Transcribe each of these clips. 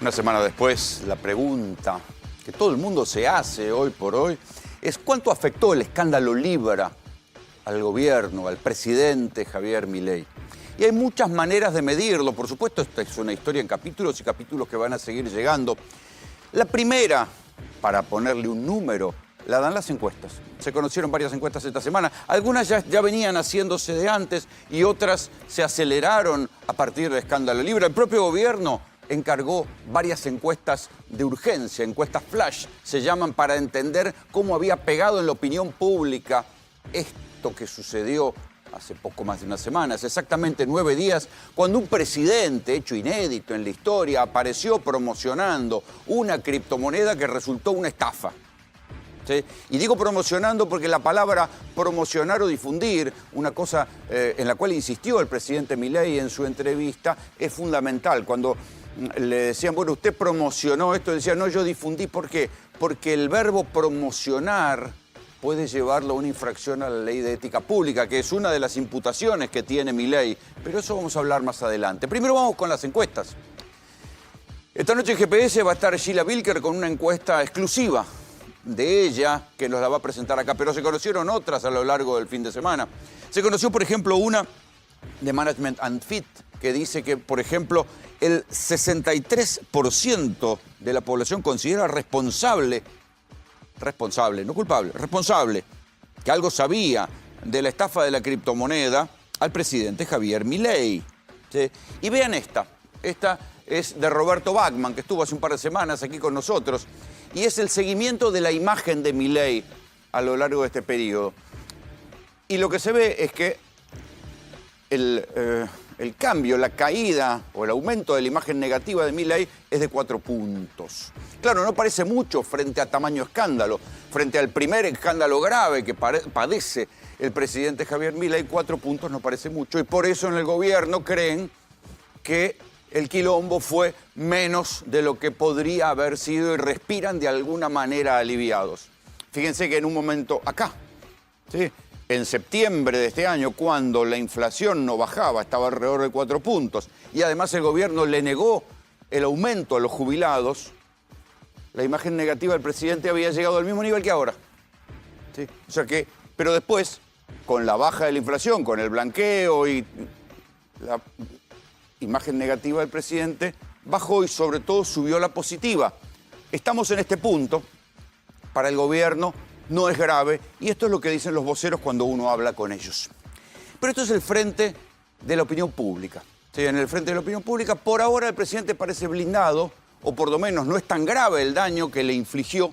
Una semana después, la pregunta que todo el mundo se hace hoy por hoy es ¿cuánto afectó el escándalo Libra al gobierno, al presidente Javier Milei? Y hay muchas maneras de medirlo. Por supuesto, esta es una historia en capítulos y capítulos que van a seguir llegando. La primera, para ponerle un número, la dan las encuestas. Se conocieron varias encuestas esta semana. Algunas ya venían haciéndose de antes y otras se aceleraron a partir del escándalo Libra. El propio gobierno encargó varias encuestas de urgencia, encuestas flash, se llaman, para entender cómo había pegado en la opinión pública esto que sucedió hace poco más de una semana, hace exactamente 9 días, cuando un presidente, hecho inédito en la historia, apareció promocionando una criptomoneda que resultó una estafa. ¿Sí? Y digo promocionando porque la palabra promocionar o difundir, una cosa en la cual insistió el presidente Milei en su entrevista, es fundamental. Cuando le decían, bueno, usted promocionó esto, decía, no, yo difundí. ¿Por qué? Porque el verbo promocionar puede llevarlo a una infracción a la ley de ética pública, que es una de las imputaciones que tiene Milei. Pero eso vamos a hablar más adelante. Primero vamos con las encuestas. Esta noche en GPS va a estar Sheila Bilker con una encuesta exclusiva de ella, que nos la va a presentar acá, pero se conocieron otras a lo largo del fin de semana. Se conoció, por ejemplo, una de Management and Fit, que dice que, por ejemplo, el 63% de la población considera responsable, no culpable, responsable, que algo sabía de la estafa de la criptomoneda al presidente Javier Milei. ¿Sí? Y vean esta es de Roberto Bachman, que estuvo hace un par de semanas aquí con nosotros, y es el seguimiento de la imagen de Milei a lo largo de este periodo. Y lo que se ve es que el cambio, la caída o el aumento de la imagen negativa de Milei es de 4 puntos. Claro, no parece mucho frente a tamaño escándalo, frente al primer escándalo grave que padece el presidente Javier Milei, 4 puntos no parece mucho, y por eso en el gobierno creen que el quilombo fue menos de lo que podría haber sido y respiran de alguna manera aliviados. Fíjense que en un momento acá, ¿sí?, en septiembre de este año, cuando la inflación no bajaba, estaba alrededor de 4 puntos, y además el gobierno le negó el aumento a los jubilados, la imagen negativa del presidente había llegado al mismo nivel que ahora. ¿Sí? O sea que, pero después, con la baja de la inflación, con el blanqueo y la imagen negativa del presidente, bajó y sobre todo subió la positiva. Estamos en este punto, para el gobierno no es grave, y esto es lo que dicen los voceros cuando uno habla con ellos. Pero esto es el frente de la opinión pública. ¿Sí? En el frente de la opinión pública, por ahora el presidente parece blindado, o por lo menos no es tan grave el daño que le infligió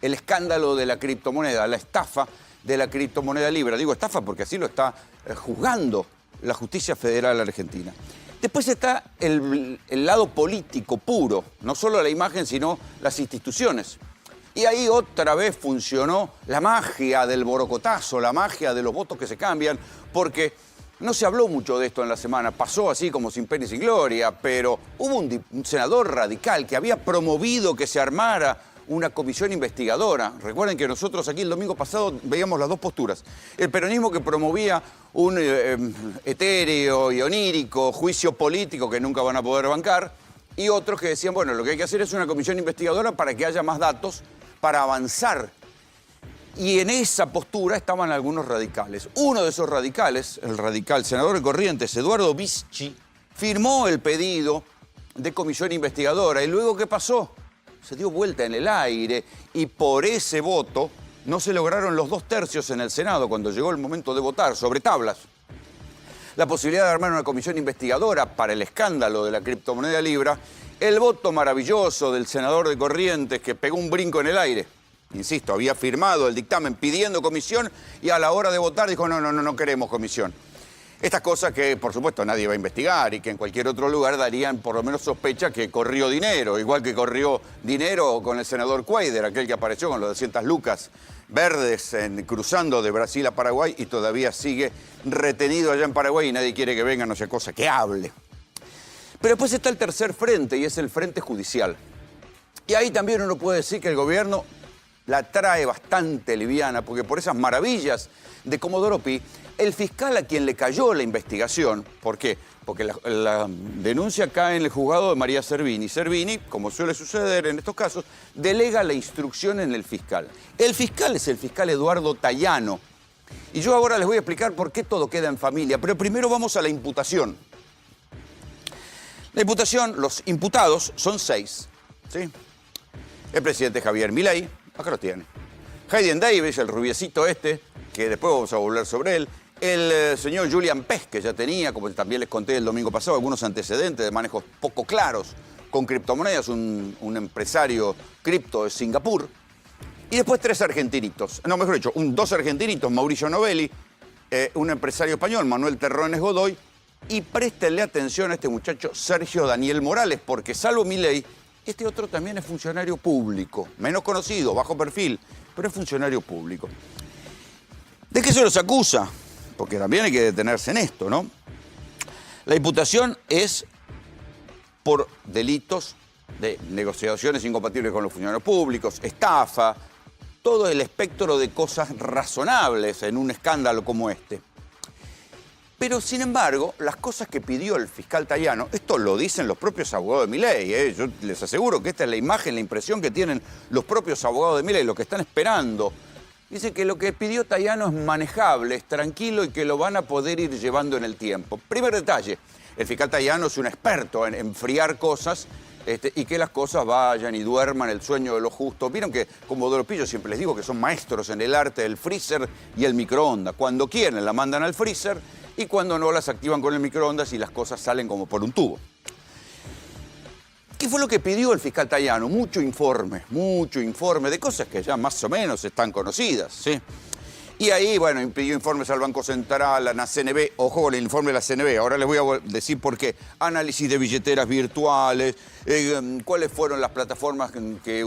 el escándalo de la criptomoneda, la estafa de la criptomoneda Libra. Digo estafa porque así lo está juzgando la Justicia Federal Argentina. Después está el lado político puro, no solo la imagen, sino las instituciones. Y ahí otra vez funcionó la magia del borocotazo, la magia de los votos que se cambian, porque no se habló mucho de esto en la semana, pasó así como sin pena y sin gloria, pero hubo un senador radical que había promovido que se armara una comisión investigadora. Recuerden que nosotros aquí el domingo pasado veíamos las dos posturas. El peronismo, que promovía un etéreo y onírico juicio político que nunca van a poder bancar, y otros que decían, bueno, lo que hay que hacer es una comisión investigadora para que haya más datos, para avanzar. Y en esa postura estaban algunos radicales. Uno de esos radicales, el senador de Corrientes, Eduardo Bischi, firmó el pedido de comisión investigadora. ¿Y luego qué pasó? Se dio vuelta en el aire y por ese voto no se lograron los 2/3 en el Senado cuando llegó el momento de votar sobre tablas la posibilidad de armar una comisión investigadora para el escándalo de la criptomoneda Libra. El voto maravilloso del senador de Corrientes, que pegó un brinco en el aire. Insisto, había firmado el dictamen pidiendo comisión y a la hora de votar dijo, no queremos comisión. Estas cosas que, por supuesto, nadie va a investigar y que en cualquier otro lugar darían por lo menos sospecha que corrió dinero, igual que corrió dinero con el senador Cuader, aquel que apareció con los 200 lucas verdes cruzando de Brasil a Paraguay y todavía sigue retenido allá en Paraguay y nadie quiere que venga, no sea cosa que hable. Pero después está el tercer frente y es el frente judicial. Y ahí también uno puede decir que el gobierno la trae bastante liviana, porque por esas maravillas de Comodoro Pi El fiscal a quien le cayó la investigación, ¿por qué? Porque la denuncia cae en el juzgado de María Servini. Servini, como suele suceder en estos casos, delega la instrucción en el fiscal. El fiscal es el fiscal Eduardo Tayano. Y yo ahora les voy a explicar por qué todo queda en familia. Pero primero vamos a la imputación. La imputación, los imputados son 6. ¿Sí? El presidente Javier Milei, acá lo tiene. Hayden Davis, el rubiecito este, que después vamos a volver sobre él. El señor Julian Pez, que ya tenía, como también les conté el domingo pasado, algunos antecedentes de manejos poco claros con criptomonedas, un empresario cripto de Singapur. Y después 3 argentinitos, no, mejor dicho, 2 argentinitos, Mauricio Novelli, un empresario español, Manuel Terrones Godoy, y préstenle atención a este muchacho Sergio Daniel Morales, porque salvo Milei, este otro también es funcionario público, menos conocido, bajo perfil, pero es funcionario público. ¿De qué se los acusa? Porque también hay que detenerse en esto, ¿no? La imputación es por delitos de negociaciones incompatibles con los funcionarios públicos, estafa, todo el espectro de cosas razonables en un escándalo como este. Pero, sin embargo, las cosas que pidió el fiscal Tayano, esto lo dicen los propios abogados de Milei, yo les aseguro que esta es la imagen, la impresión que tienen los propios abogados de Milei, lo que están esperando. Dice que lo que pidió Tayano es manejable, es tranquilo y que lo van a poder ir llevando en el tiempo. Primer detalle, el fiscal Tayano es un experto en enfriar cosas y que las cosas vayan y duerman el sueño de los justos. Vieron que, como Comodoro Pillo, siempre les digo que son maestros en el arte del freezer y el microondas. Cuando quieren la mandan al freezer y cuando no las activan con el microondas y las cosas salen como por un tubo. ¿Qué fue lo que pidió el fiscal Tayano? Mucho informe de cosas que ya más o menos están conocidas, ¿sí? Y ahí, bueno, pidió informes al Banco Central, a la CNB, ojo con el informe de la CNB, ahora les voy a decir por qué. Análisis de billeteras virtuales, cuáles fueron las plataformas que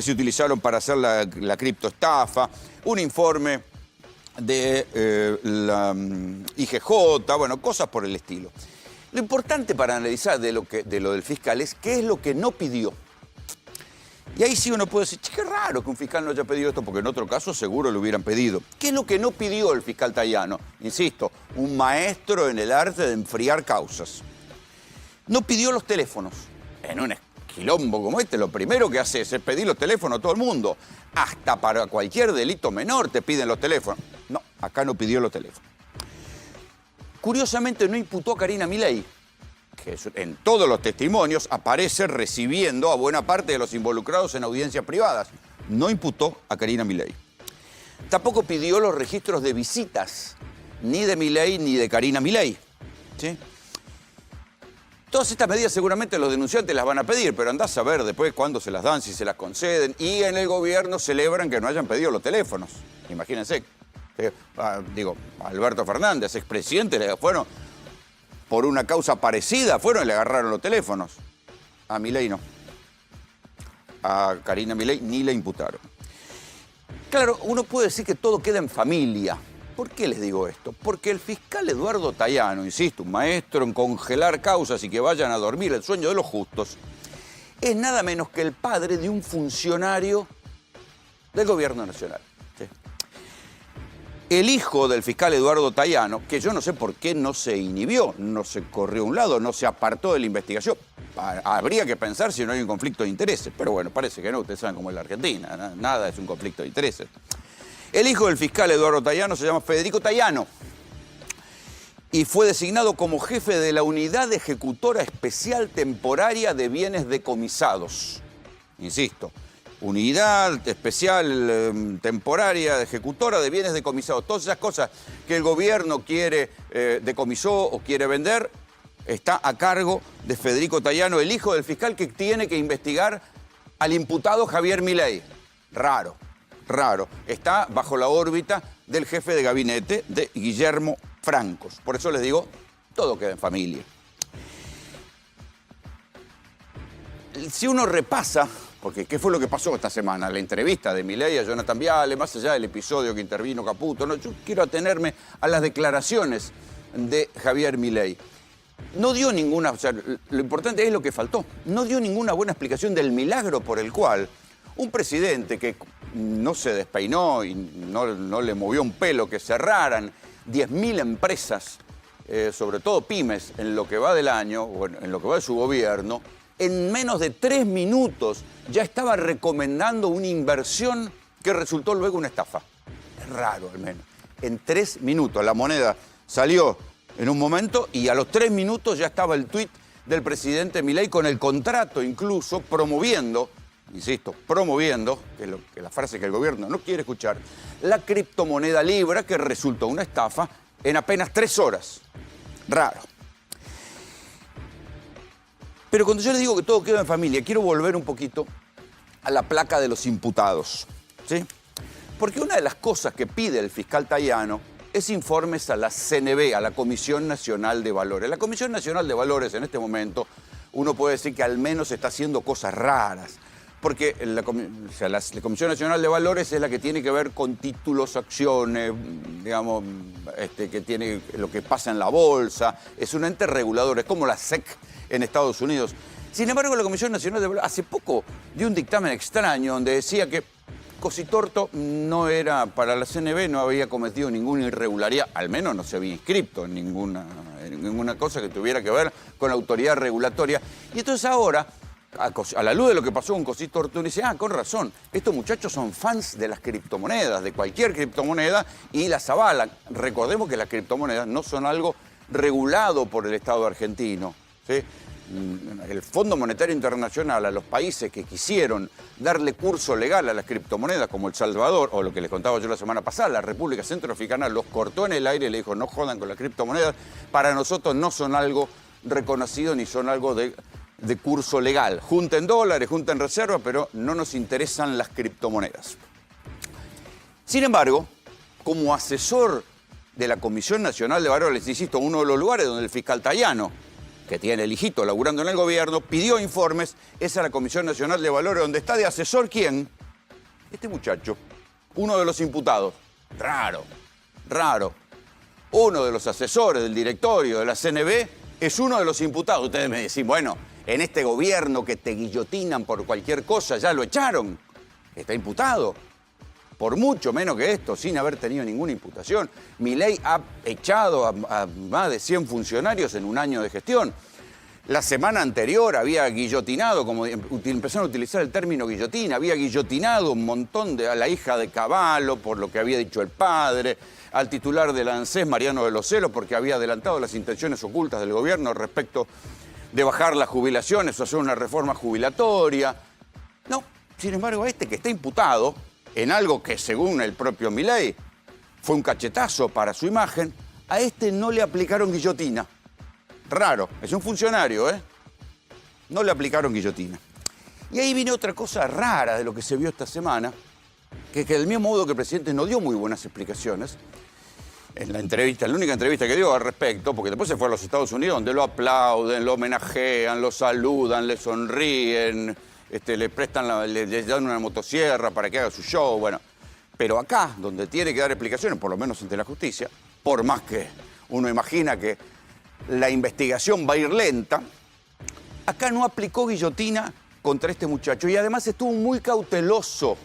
se utilizaron para hacer la criptoestafa, un informe de la IGJ, bueno, cosas por el estilo. Lo importante para analizar de lo del fiscal es qué es lo que no pidió. Y ahí sí uno puede decir, qué raro que un fiscal no haya pedido esto, porque en otro caso seguro lo hubieran pedido. ¿Qué es lo que no pidió el fiscal Tayano? Insisto, un maestro en el arte de enfriar causas. No pidió los teléfonos. En un quilombo como este, lo primero que hace es pedir los teléfonos a todo el mundo. Hasta para cualquier delito menor te piden los teléfonos. No, acá no pidió los teléfonos. Curiosamente no imputó a Karina Milei, que en todos los testimonios aparece recibiendo a buena parte de los involucrados en audiencias privadas. No imputó a Karina Milei. Tampoco pidió los registros de visitas, ni de Milei ni de Karina Milei, ¿sí? Todas estas medidas seguramente los denunciantes las van a pedir, pero andás a ver después cuándo se las dan, si se las conceden. Y en el gobierno celebran que no hayan pedido los teléfonos. Imagínense. Alberto Fernández, expresidente, le fueron por una causa parecida, fueron y le agarraron los teléfonos. A Milei no. A Karina Milei ni le imputaron. Claro, uno puede decir que todo queda en familia. ¿Por qué les digo esto? Porque el fiscal Eduardo Tayano, insisto, un maestro en congelar causas y que vayan a dormir el sueño de los justos, es nada menos que el padre de un funcionario del gobierno nacional. ¿Sí? El hijo del fiscal Eduardo Tayano, que yo no sé por qué no se inhibió, no se corrió a un lado, no se apartó de la investigación. Habría que pensar si no hay un conflicto de intereses, pero bueno, parece que no, ustedes saben cómo es la Argentina, nada es un conflicto de intereses. El hijo del fiscal Eduardo Tayano se llama Federico Tayano y fue designado como jefe de la Unidad Ejecutora Especial Temporaria de Bienes Decomisados. Insisto, Unidad Especial Temporaria Ejecutora de Bienes Decomisados. Todas esas cosas que el gobierno quiere decomisó o quiere vender, está a cargo de Federico Tayano, el hijo del fiscal que tiene que investigar al imputado Javier Milei. Raro. Está bajo la órbita del jefe de gabinete de Guillermo Francos. Por eso les digo, todo queda en familia. Si uno repasa, porque ¿qué fue lo que pasó esta semana? La entrevista de Milei a Jonathan Viale, más allá del episodio que intervino Caputo, ¿no? Yo quiero atenerme a las declaraciones de Javier Milei. No dio ninguna, o sea, lo importante es lo que faltó. No dio ninguna buena explicación del milagro por el cual un presidente que no se despeinó y no le movió un pelo que cerraran 10.000 empresas, sobre todo pymes, en lo que va del año, o en lo que va de su gobierno, en menos de 3 minutos ya estaba recomendando una inversión que resultó luego una estafa. Es raro, al menos. En 3 minutos. La moneda salió en un momento y a los 3 minutos ya estaba el tuit del presidente Milei con el contrato incluso promoviendo, insisto, promoviendo, que es la frase que el gobierno no quiere escuchar, la criptomoneda Libra, que resultó una estafa en apenas 3 horas. Raro. Pero cuando yo les digo que todo queda en familia, quiero volver un poquito a la placa de los imputados, ¿sí? Porque una de las cosas que pide el fiscal Tayano es informes a la CNV, a la Comisión Nacional de Valores. La Comisión Nacional de Valores en este momento, uno puede decir que al menos está haciendo cosas raras, porque la Comisión Nacional de Valores es la que tiene que ver con títulos, acciones, digamos, que tiene lo que pasa en la bolsa, es un ente regulador, es como la SEC en Estados Unidos. Sin embargo, la Comisión Nacional de Valores hace poco dio un dictamen extraño donde decía que Cositorto no era, para la CNV no había cometido ninguna irregularidad, al menos no se había inscrito en ninguna cosa que tuviera que ver con la autoridad regulatoria. Y entonces ahora, a la luz de lo que pasó con Cositorto, uno dice, con razón, estos muchachos son fans de las criptomonedas, de cualquier criptomoneda, y las avalan. Recordemos que las criptomonedas no son algo regulado por el Estado argentino, ¿sí? El Fondo Monetario Internacional, a los países que quisieron darle curso legal a las criptomonedas, como El Salvador, o lo que les contaba yo la semana pasada, la República Centroafricana, los cortó en el aire y le dijo, no jodan con las criptomonedas, para nosotros no son algo reconocido ni son algo de curso legal. Junten dólares, junten reservas, pero no nos interesan las criptomonedas. Sin embargo, como asesor de la Comisión Nacional de Valores, insisto, uno de los lugares donde el fiscal Tayano, que tiene el hijito laburando en el gobierno, pidió informes, es a la Comisión Nacional de Valores, donde está de asesor, ¿quién? Este muchacho, uno de los imputados. Raro, raro. Uno de los asesores del directorio de la CNV es uno de los imputados. Ustedes me decís, bueno, en este gobierno que te guillotinan por cualquier cosa, ya lo echaron. Está imputado. Por mucho menos que esto, sin haber tenido ninguna imputación. Milei ha echado a más de 100 funcionarios en un año de gestión. La semana anterior había guillotinado, como empezaron a utilizar el término guillotina, había guillotinado un montón a la hija de Cavallo por lo que había dicho el padre, al titular del ANSES, Mariano de los Celos, porque había adelantado las intenciones ocultas del gobierno respecto de bajar las jubilaciones o hacer una reforma jubilatoria. No, sin embargo, este que está imputado en algo que, según el propio Milei, fue un cachetazo para su imagen, a este no le aplicaron guillotina. Raro, es un funcionario, ¿eh? No le aplicaron guillotina. Y ahí viene otra cosa rara de lo que se vio esta semana, que del mismo modo que el presidente no dio muy buenas explicaciones, en la entrevista, en la única entrevista que dio al respecto, porque después se fue a los Estados Unidos, donde lo aplauden, lo homenajean, lo saludan, le sonríen, le prestan, le dan una motosierra para que haga su show, bueno. Pero acá, donde tiene que dar explicaciones, por lo menos ante la justicia, por más que uno imagina que la investigación va a ir lenta, acá no aplicó guillotina contra este muchacho y además estuvo muy cauteloso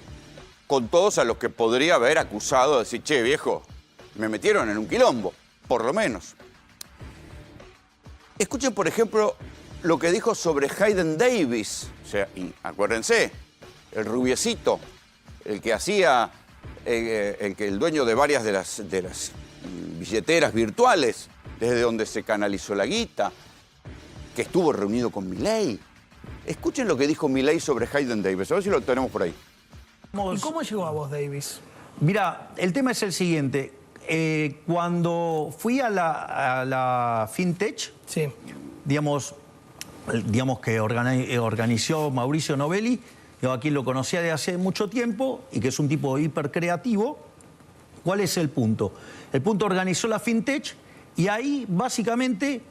con todos a los que podría haber acusado de decir, che, viejo, me metieron en un quilombo, por lo menos. Escuchen, por ejemplo, lo que dijo sobre Hayden Davis. O sea, y acuérdense, el rubiecito, el que hacía, el dueño de varias de las billeteras virtuales, desde donde se canalizó la guita, que estuvo reunido con Milei. Escuchen lo que dijo Milei sobre Hayden Davis, a ver si lo tenemos por ahí. ¿Y cómo llegó a vos, Davis? Mira, el tema es el siguiente. Cuando fui a la FinTech, sí, digamos que organizó Mauricio Novelli, yo aquí lo conocía de hace mucho tiempo y que es un tipo hiper creativo. ¿Cuál es el punto? El punto organizó la FinTech y ahí básicamente,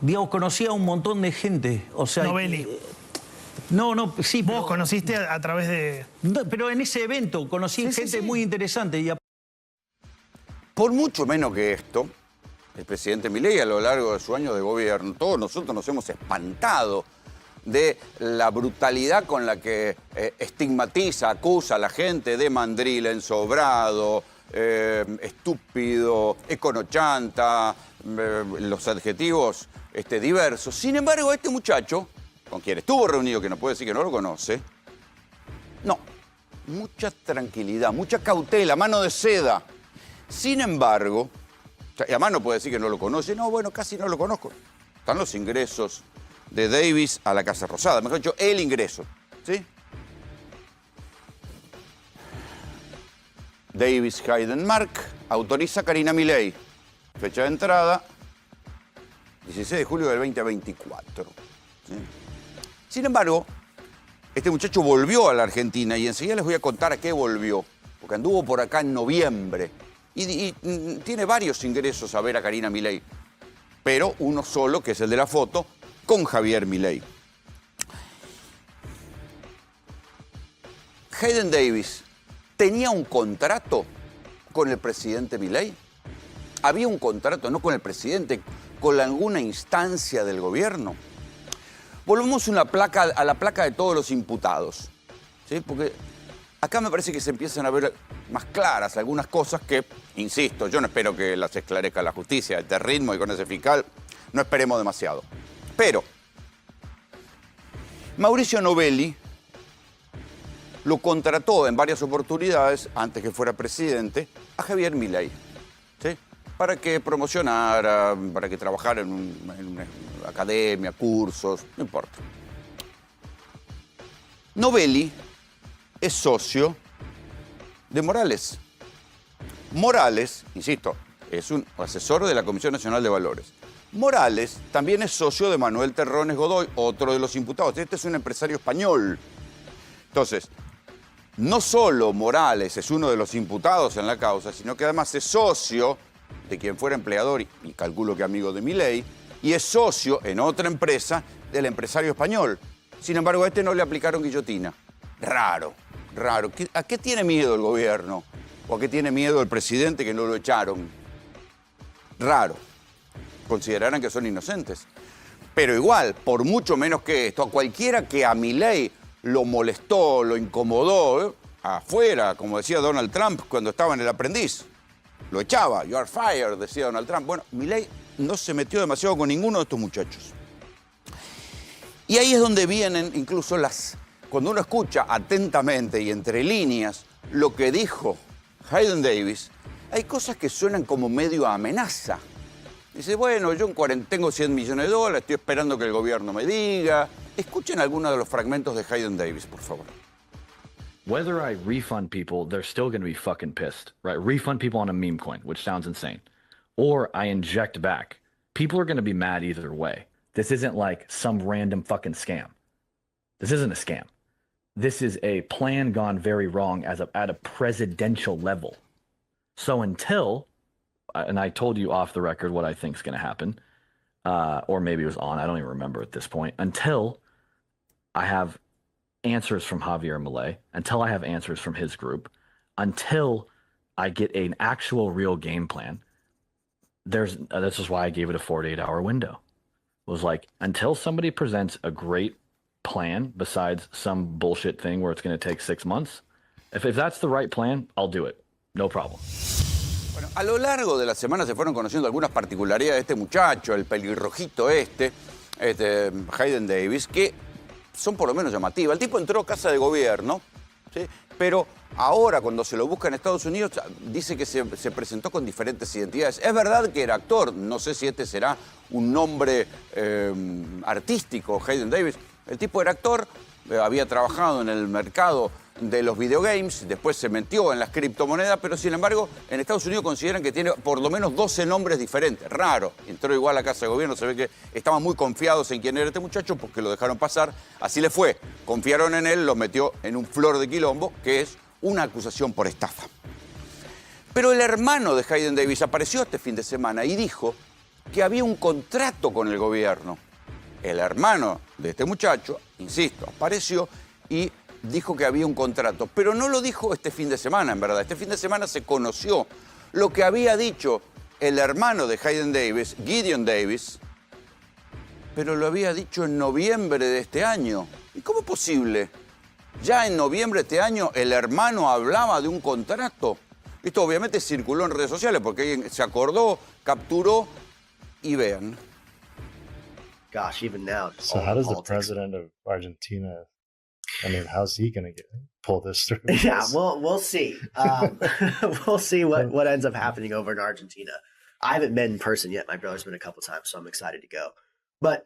digamos, conocía a un montón de gente. O sea, Novelli. Sí. ¿Vos conociste a través de...? No, pero en ese evento conocí gente muy interesante. Y por mucho menos que esto, el presidente Milei a lo largo de su año de gobierno, todos nosotros nos hemos espantado de la brutalidad con la que estigmatiza, acusa a la gente de mandril, ensobrado, estúpido, econochanta, los adjetivos diversos. Sin embargo, este muchacho, con quien estuvo reunido, que no puede decir que no lo conoce, no, mucha tranquilidad, mucha cautela, mano de seda. Sin embargo, y además no puede decir que no lo conoce, no, bueno, casi no lo conozco. Están los ingresos de Davis a la Casa Rosada, mejor dicho, el ingreso, ¿sí? Davis Heidenmark autoriza a Karina Milei. Fecha de entrada, 16 de julio del 2024. ¿Sí? Sin embargo, este muchacho volvió a la Argentina y enseguida les voy a contar a qué volvió. Porque anduvo por acá en noviembre y tiene varios ingresos a ver a Karina Milei. Pero uno solo, que es el de la foto, con Javier Milei. Hayden Davis tenía un contrato con el presidente Milei. Había un contrato, no con el presidente, con alguna instancia del gobierno. Volvemos a la placa de todos los imputados, ¿sí? Porque acá me parece que se empiezan a ver más claras algunas cosas que, insisto, yo no espero que las esclarezca la justicia. A este ritmo y con ese fiscal no esperemos demasiado. Pero Mauricio Novelli lo contrató en varias oportunidades, antes que fuera presidente, a Javier Milei, ¿sí? Para que promocionara, para que trabajara en una academia, cursos, no importa. Novelli es socio de Morales. Morales, insisto, es un asesor de la Comisión Nacional de Valores. Morales también es socio de Manuel Terrones Godoy, otro de los imputados. Este es un empresario español. Entonces, no solo Morales es uno de los imputados en la causa, sino que además es socio de quien fuera empleador y calculo que amigo de Milei, y es socio en otra empresa del empresario español. Sin embargo, a este no le aplicaron guillotina. Raro, raro. ¿A qué tiene miedo el gobierno? ¿O a qué tiene miedo el presidente que no lo echaron? Raro. Considerarán que son inocentes. Pero igual, por mucho menos que esto, a cualquiera que a Milei lo molestó, lo incomodó, afuera, como decía Donald Trump cuando estaba en El Aprendiz, lo echaba, you are fired, decía Donald Trump. Bueno, Milei no se metió demasiado con ninguno de estos muchachos. Y ahí es donde vienen incluso cuando uno escucha atentamente y entre líneas lo que dijo Hayden Davis, hay cosas que suenan como medio a amenaza. Dice, bueno, yo tengo 100 millones de dólares, estoy esperando que el gobierno me diga. Escuchen algunos de los fragmentos de Hayden Davis, por favor. Whether I refund people, they're still going to be fucking pissed, right? Refund people on a meme coin, which sounds insane. Or I inject back. People are going to be mad either way. This isn't like some random fucking scam. This isn't a scam. This is a plan gone very wrong at a presidential level. So until, and I told you off the record what I think is going to happen, or maybe it was on, I don't even remember at this point, until I have answers from Javier Milei, until I have answers from his group, until I get an actual real game plan. This is why I gave it a 48-hour window. It was like, until somebody presents a great plan besides some bullshit thing where it's going to take 6 months, if that's the right plan, I'll do it. No problem. Bueno, a lo largo de la semana se fueron conociendo algunas particularidades de este muchacho, el pelirrojito Hayden Davis, que son por lo menos llamativas. El tipo entró a casa de gobierno, ¿sí? Pero ahora cuando se lo busca en Estados Unidos dice que se presentó con diferentes identidades. Es verdad que era actor, no sé si este será un nombre artístico, Hayden Davis. El tipo era actor, había trabajado en el mercado de los videogames, después se metió en las criptomonedas, pero sin embargo en Estados Unidos consideran que tiene por lo menos 12 nombres diferentes. Raro, entró igual a casa de gobierno, se ve que estaban muy confiados en quién era este muchacho porque lo dejaron pasar, así le fue. Confiaron en él, lo metió en un flor de quilombo, que es una acusación por estafa. Pero el hermano de Hayden Davis apareció este fin de semana y dijo que había un contrato con el gobierno. El hermano de este muchacho, insisto, apareció y dijo que había un contrato, pero no lo dijo este fin de semana, en verdad. Este fin de semana se conoció lo que había dicho el hermano de Hayden Davis, Gideon Davis, pero lo había dicho en noviembre de este año. ¿Y cómo es posible? Ya en noviembre de este año el hermano hablaba de un contrato. Esto obviamente circuló en redes sociales porque alguien se acordó, capturó y vean. Gosh, even now. So how does the president of Argentina, I mean, how's he going to pull this through? Yeah, we'll see. We'll see what ends up happening over in Argentina. I haven't been in person yet. My brother's been a couple times, so I'm excited to go. But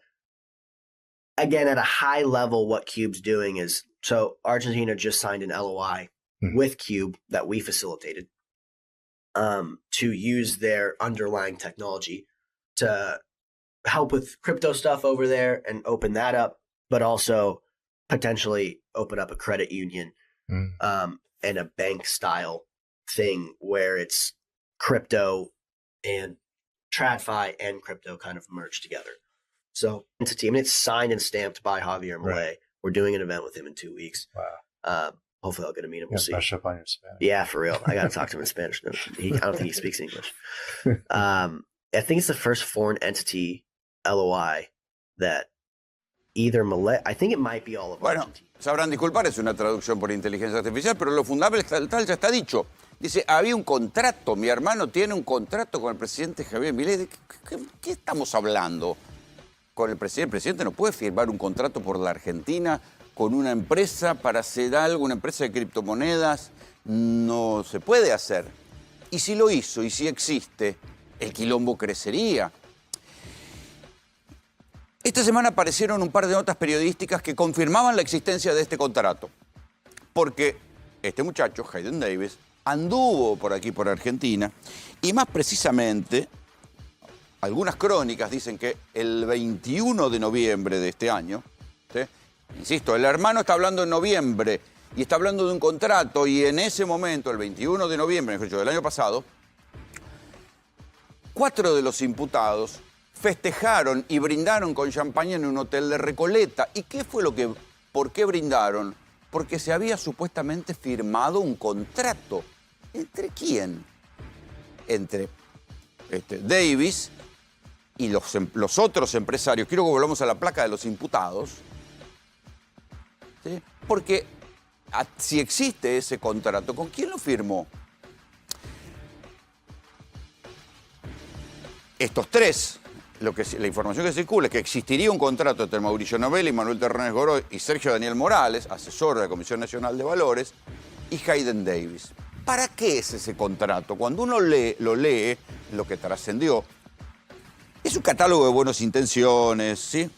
again, at a high level, what Cube's doing is, so Argentina just signed an LOI with Cube that we facilitated to use their underlying technology to help with crypto stuff over there and open that up, but also potentially open up a credit union and a bank style thing where it's crypto and TradFi and crypto kind of merged together. So entity, I mean, it's signed and stamped by Javier Milei. Right. We're doing an event with him in 2 weeks. Wow. Hopefully I'll get to meet him. We'll see. Brush up on your Spanish. Yeah, for real. I got to talk to him in Spanish. I don't think he speaks English. I think it's the first foreign entity LOI that either Milei, I think it might be all of Bueno, Argentina. sabrán disculpar, es una traducción por inteligencia artificial, pero lo fundamental ya está dicho. Dice, había un contrato, mi hermano tiene un contrato con el presidente Javier Milei. ¿De qué estamos hablando? Con el presidente. El presidente no puede firmar un contrato por la Argentina con una empresa para hacer algo, una empresa de criptomonedas. No se puede hacer. Y si lo hizo, y si existe, el quilombo crecería. Esta semana aparecieron un par de notas periodísticas que confirmaban la existencia de este contrato. Porque este muchacho, Hayden Davis, anduvo por aquí, por Argentina, y más precisamente, algunas crónicas dicen que el 21 de noviembre de este año, ¿sí? Insisto, el hermano está hablando en noviembre y está hablando de un contrato, y en ese momento, el 21 de noviembre, mejor dicho, del año pasado, 4 de los imputados festejaron y brindaron con champaña en un hotel de Recoleta. ¿Y qué fue por qué brindaron? Porque se había supuestamente firmado un contrato. ¿Entre quién? Entre Davis y los otros empresarios. Quiero que volvamos a la placa de los imputados. ¿Sí? Porque si existe ese contrato, ¿con quién lo firmó? Estos tres, la información que circula es que existiría un contrato entre Mauricio Novelli, Manuel Terrones Godoy y Sergio Daniel Morales, asesor de la Comisión Nacional de Valores, y Hayden Davis. ¿Para qué es ese contrato? Cuando uno lo lee, lo que trascendió, es un catálogo de buenas intenciones, ¿sí?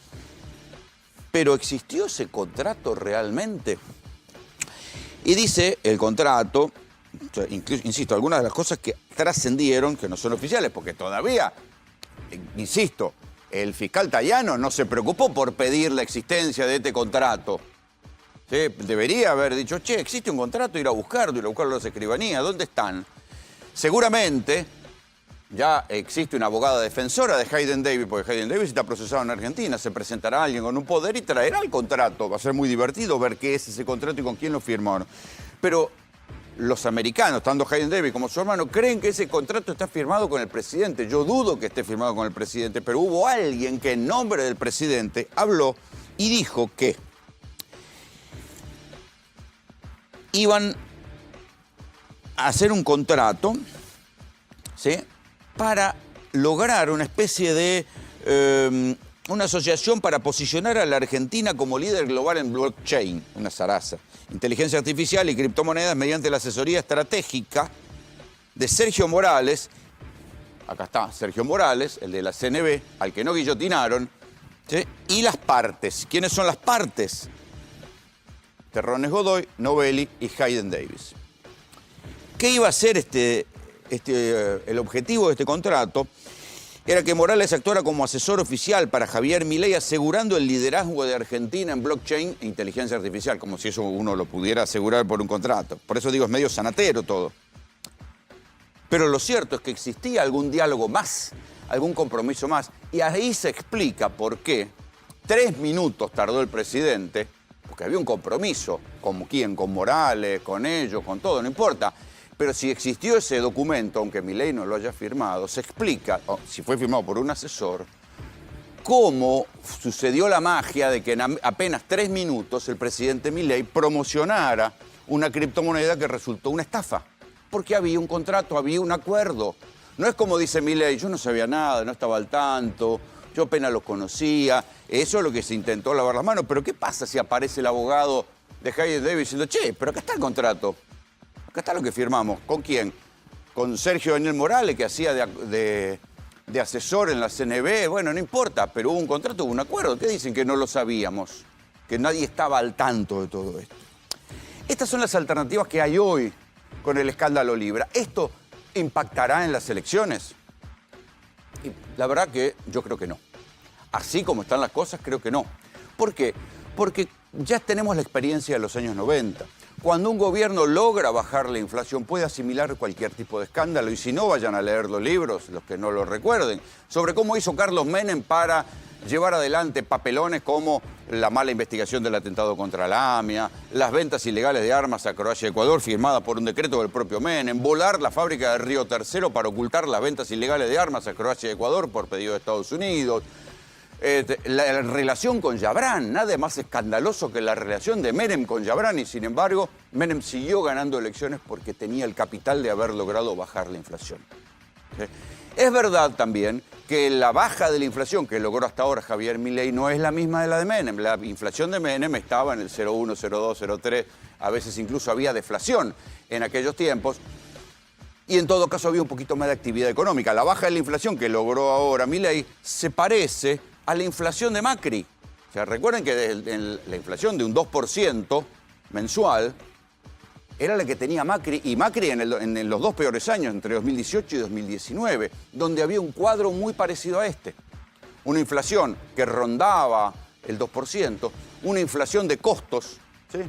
Pero ¿existió ese contrato realmente? Y dice el contrato, insisto, algunas de las cosas que trascendieron, que no son oficiales, porque todavía, insisto, el fiscal Tayano no se preocupó por pedir la existencia de este contrato. ¿Sí? Debería haber dicho, che, existe un contrato, ir a buscarlo a las escribanías, ¿dónde están? Seguramente ya existe una abogada defensora de Hayden Davis, porque Hayden Davis está procesado en Argentina, se presentará alguien con un poder y traerá el contrato. Va a ser muy divertido ver qué es ese contrato y con quién lo firmaron. Pero los americanos, tanto Hayden Davis como su hermano, creen que ese contrato está firmado con el presidente. Yo dudo que esté firmado con el presidente, pero hubo alguien que en nombre del presidente habló y dijo que iban a hacer un contrato, ¿sí?, para lograr una especie de una asociación para posicionar a la Argentina como líder global en blockchain, una zaraza, inteligencia artificial y criptomonedas mediante la asesoría estratégica de Sergio Morales. Acá está Sergio Morales, el de la CNB, al que no guillotinaron, ¿sí?, y las partes. ¿Quiénes son las partes? Terrones Godoy, Novelli y Hayden Davis. ¿Qué iba a ser el objetivo de este contrato? Era que Morales actuara como asesor oficial para Javier Milei, asegurando el liderazgo de Argentina en blockchain e inteligencia artificial, como si eso uno lo pudiera asegurar por un contrato. Por eso digo, es medio sanatero todo. Pero lo cierto es que existía algún diálogo más, algún compromiso más, y ahí se explica por qué 3 minutos tardó el presidente, porque había un compromiso. ¿Con quién? Con Morales, con ellos, con todo, no importa. Pero si existió ese documento, aunque Milei no lo haya firmado, se explica, si fue firmado por un asesor, cómo sucedió la magia de que en apenas 3 minutos el presidente Milei promocionara una criptomoneda que resultó una estafa. porque había un contrato, había un acuerdo. No es como dice Milei, yo no sabía nada, no estaba al tanto, yo apenas los conocía. Eso es lo que se intentó lavar las manos. Pero ¿qué pasa si aparece el abogado de Hayden Davis diciendo, che, pero acá está el contrato, acá está lo que firmamos? ¿Con quién? Con Sergio Daniel Morales, que hacía de asesor en la CNB. Bueno, no importa, pero hubo un contrato, hubo un acuerdo. ¿Qué dicen? Que no lo sabíamos, que nadie estaba al tanto de todo esto. Estas son las alternativas que hay hoy con el escándalo Libra. ¿Esto impactará en las elecciones? Y la verdad que yo creo que no. Así como están las cosas, creo que no. ¿Por qué? Porque ya tenemos la experiencia de los años 90. Cuando un gobierno logra bajar la inflación, puede asimilar cualquier tipo de escándalo. Y si no, vayan a leer los libros, los que no lo recuerden, sobre cómo hizo Carlos Menem para llevar adelante papelones como la mala investigación del atentado contra la AMIA, las ventas ilegales de armas a Croacia y Ecuador, firmada por un decreto del propio Menem, volar la fábrica de Río Tercero para ocultar las ventas ilegales de armas a Croacia y Ecuador por pedido de Estados Unidos. La relación con Yabran, nada más escandaloso que la relación de Menem con Yabran, y sin embargo, Menem siguió ganando elecciones porque tenía el capital de haber logrado bajar la inflación. ¿Sí? Es verdad también que la baja de la inflación que logró hasta ahora Javier Milei no es la misma de la de Menem. La inflación de Menem estaba en el 0,1, 0,2, 0,3, a veces incluso había deflación en aquellos tiempos. Y en todo caso había un poquito más de actividad económica. La baja de la inflación que logró ahora Milei se parece a la inflación de Macri. O sea, recuerden que la inflación de un 2% mensual era la que tenía Macri, y Macri en los dos peores años, entre 2018 y 2019, donde había un cuadro muy parecido a este. Una inflación que rondaba el 2%, una inflación de costos. ¿Sí?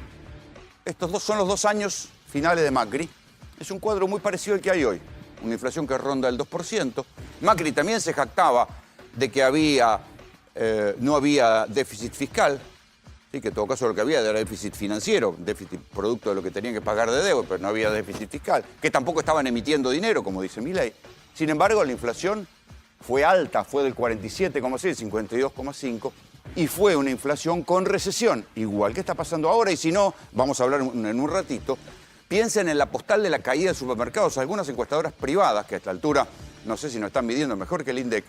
Estos son los 2 años finales de Macri. Es un cuadro muy parecido al que hay hoy. Una inflación que ronda el 2%. Macri también se jactaba de que no había déficit fiscal, ¿sí? Que en todo caso lo que había era déficit financiero, déficit producto de lo que tenían que pagar de deuda, pero no había déficit fiscal, que tampoco estaban emitiendo dinero, como dice Milei. Sin embargo, la inflación fue alta, fue del 47,6, 52,5, y fue una inflación con recesión, igual que está pasando ahora. Y si no, vamos a hablar en un ratito, piensen en la postal de la caída de supermercados. Algunas encuestadoras privadas, que a esta altura no sé si nos están midiendo mejor que el INDEC,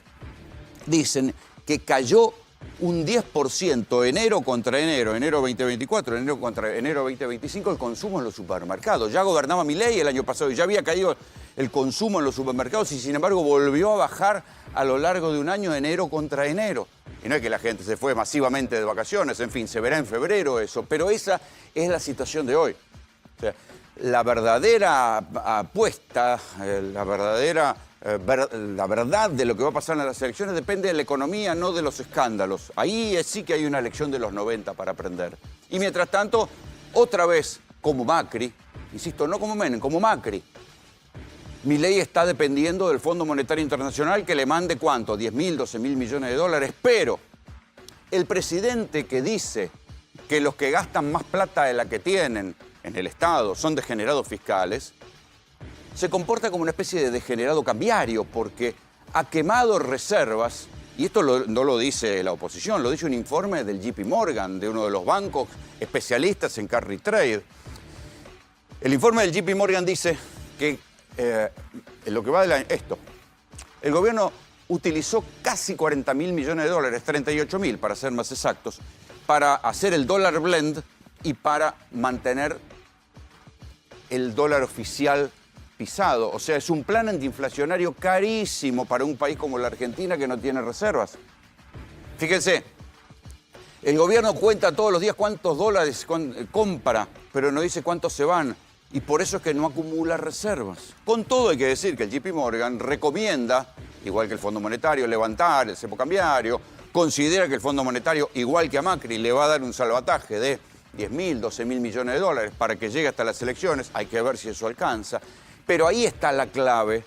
dicen que cayó un 10% enero contra enero 2024, enero contra enero 2025, el consumo en los supermercados. Ya gobernaba Milei el año pasado y ya había caído el consumo en los supermercados, y sin embargo volvió a bajar a lo largo de un año, enero contra enero. Y no es que la gente se fue masivamente de vacaciones, en fin, se verá en febrero eso, pero esa es la situación de hoy. O sea, la verdadera apuesta, la verdad de lo que va a pasar en las elecciones depende de la economía, no de los escándalos. Ahí sí que hay una lección de los 90 para aprender. Y mientras tanto, otra vez, como Macri, insisto, no como Menem, como Macri, Milei está dependiendo del Fondo Monetario Internacional que le mande, ¿cuánto? 10.000, 12.000 millones de dólares. Pero el presidente que dice que los que gastan más plata de la que tienen en el Estado son degenerados fiscales, se comporta como una especie de degenerado cambiario, porque ha quemado reservas, y esto no lo dice la oposición, lo dice un informe del JP Morgan, de uno de los bancos especialistas en carry trade. El informe del JP Morgan dice que en lo que va de el gobierno utilizó casi 40.000 millones de dólares, 38.000 para ser más exactos, para hacer el dólar blend y para mantener el dólar oficial pisado. O sea, es un plan antiinflacionario carísimo para un país como la Argentina, que no tiene reservas. Fíjense, el gobierno cuenta todos los días cuántos dólares compra, pero no dice cuántos se van, y por eso es que no acumula reservas. Con todo, hay que decir que el JP Morgan recomienda, igual que el Fondo Monetario, levantar el cepo cambiario, considera que el Fondo Monetario, igual que a Macri, le va a dar un salvataje de 10.000, 12.000 millones de dólares para que llegue hasta las elecciones. Hay que ver si eso alcanza. Pero ahí está la clave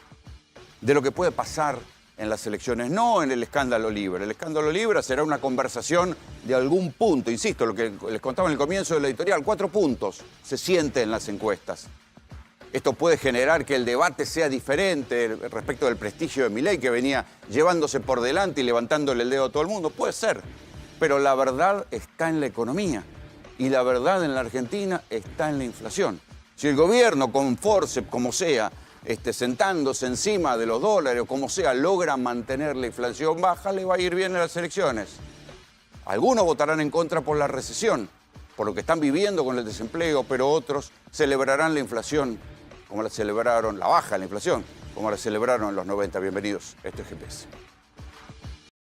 de lo que puede pasar en las elecciones, no en el escándalo Libra. El escándalo Libra será una conversación de algún punto. Insisto, lo que les contaba en el comienzo de la editorial, 4 puntos se siente en las encuestas. Esto puede generar que el debate sea diferente respecto del prestigio de Milei, que venía llevándose por delante y levantándole el dedo a todo el mundo. Puede ser, pero la verdad está en la economía. Y la verdad en la Argentina está en la inflación. Si el gobierno con forceps, como sea, sentándose encima de los dólares o como sea, logra mantener la inflación baja, le va a ir bien en las elecciones. Algunos votarán en contra por la recesión, por lo que están viviendo con el desempleo, pero otros celebrarán la inflación, como la celebraron, la baja de la inflación, como la celebraron en los 90. Bienvenidos, esto es GPS.